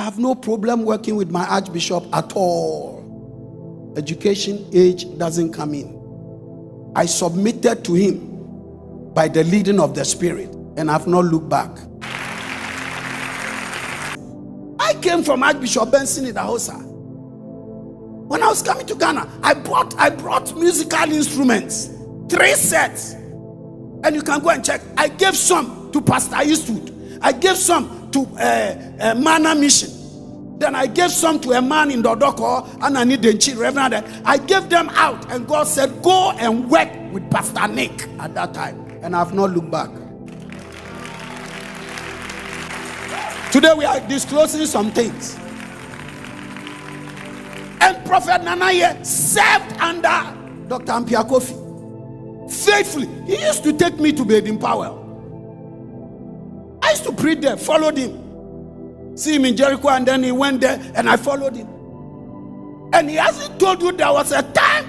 have no problem working with my Archbishop at all. Education age doesn't come in. I submitted to him by the leading of the Spirit, and I've not looked back. I came from Archbishop Benson in Dahosa. When I was coming to Ghana, I brought musical instruments, 3 sets. And you can go and check. I gave some to Pastor Eastwood. I gave some to Mana Mission. Then I gave some to a man in Dodoko, and I need the Reverend. I gave them out, and God said, go and work with Pastor Nick at that time. And I have not looked back. Today we are disclosing some things. And Prophet Nanaye served under Dr. Ampia Kofi faithfully. He used to take me to Baden Powell. I used to preach there, followed him. See him in Jericho, and then he went there, and I followed him. And he hasn't told you there was a time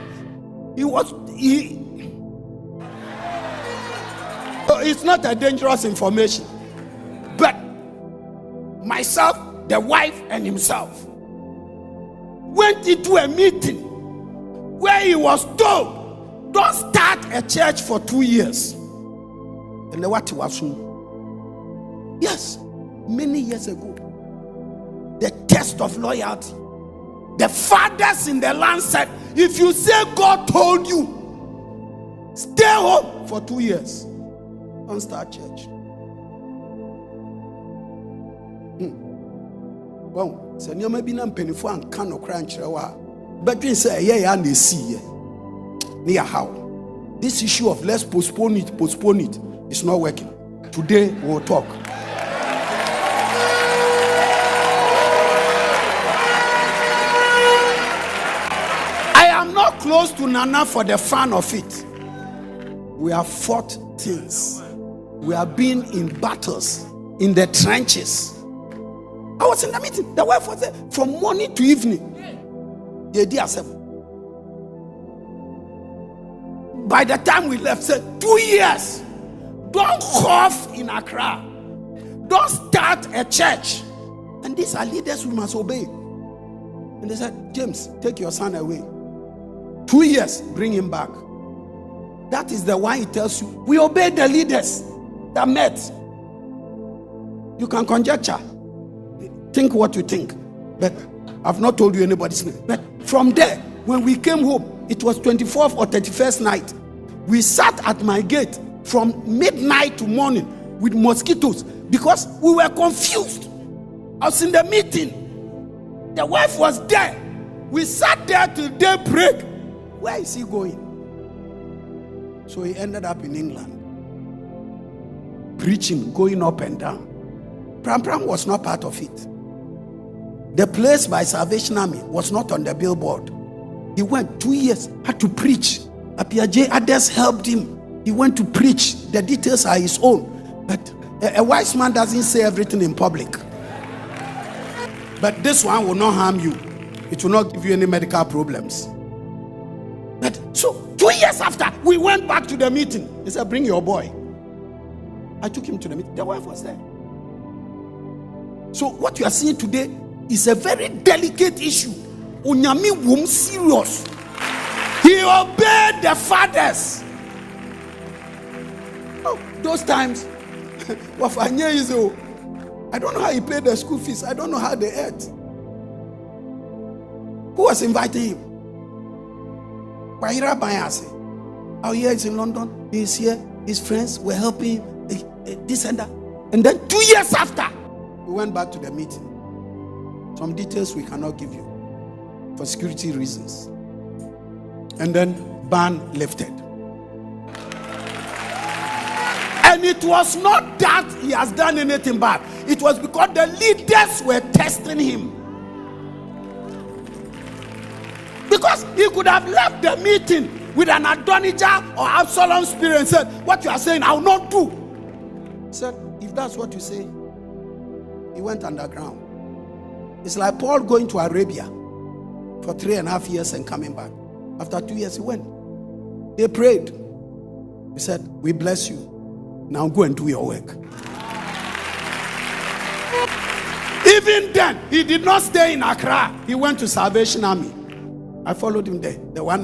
it's not a dangerous information. But myself, the wife, and himself went into a meeting where he was told, don't start a church for 2 years. And the what was soon. Yes, many years ago. The test of loyalty. The fathers in the land said, if you say God told you, stay home for 2 years. Don't start church. Well, so you may be not penny for and cannot crunch. But you say, yeah, and they see near how this issue of let's postpone it is not working. Today we'll talk. I am not close to Nana for the fun of it. We have fought things. We have been in battles, in the trenches. I was in the meeting. The wife was there from morning to evening. By the time we left, said 2 years. Don't cough in Accra. Don't start a church. And these are leaders we must obey. And they said, James, take your son away. 2 years, bring him back. That is the one he tells you. We obey the leaders that met. You can conjecture. Think what you think. But I've not told you anybody's name. But from there, when we came home, it was 24th or 31st night. We sat at my gate from midnight to morning with mosquitoes because we were confused. I was in the meeting. The wife was there. We sat there till daybreak. Where is he going? So he ended up in England. Preaching, going up and down. Pram was not part of it. The place by Salvation Army was not on the billboard. He went 2 years, had to preach. Apiaje, others helped him. He went to preach. The details are his own. But a wise man doesn't say everything in public. But this one will not harm you. It will not give you any medical problems. But so 2 years after, we went back to the meeting. He said, bring your boy. I took him to the meeting. The wife was there. So what you are seeing today is a very delicate issue. Onyami wom serious. He obeyed the fathers. Oh, those times, I don't know how he paid the school fees. I don't know how they ate. Who was inviting him? Wahira Bayase. Oh, yeah, he's in London. He's here. His friends were helping him. This and that. And then 2 years after, we went back to the meeting. Some details we cannot give you for security reasons. And then ban lifted. And it was not that he has done anything bad. It was because the leaders were testing him. Because he could have left the meeting with an Adonijah or Absalom spirit and said, what you are saying, I will not do. He said, if that's what you say, he went underground. It's like Paul going to Arabia for 3.5 years and coming back. After 2 years, he went. They prayed. He said, we bless you. Now go and do your work. He Even then, he did not stay in Accra. He went to Salvation Army. I followed him there, the one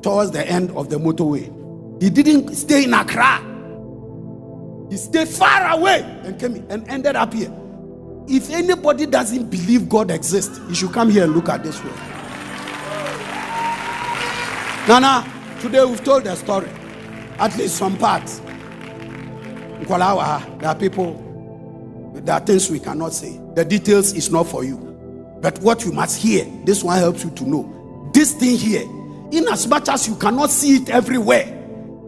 towards the end of the motorway. He didn't stay in Accra. He stayed far away and came and ended up here. If anybody doesn't believe God exists, he should come here and look at this way. Nana, today we've told the story, at least some parts. There are people, there are things we cannot say. The details is not for you. But what you must hear, this one helps you to know. This thing here, in as much as you cannot see it everywhere,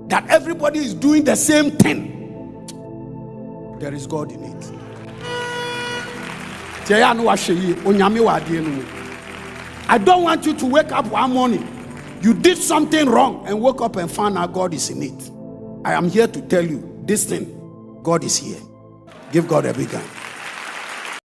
that everybody is doing the same thing, there is God in it. I don't want you to wake up one morning, you did something wrong and woke up and found out God is in it. I am here to tell you this thing, God is here. Give God a big hand.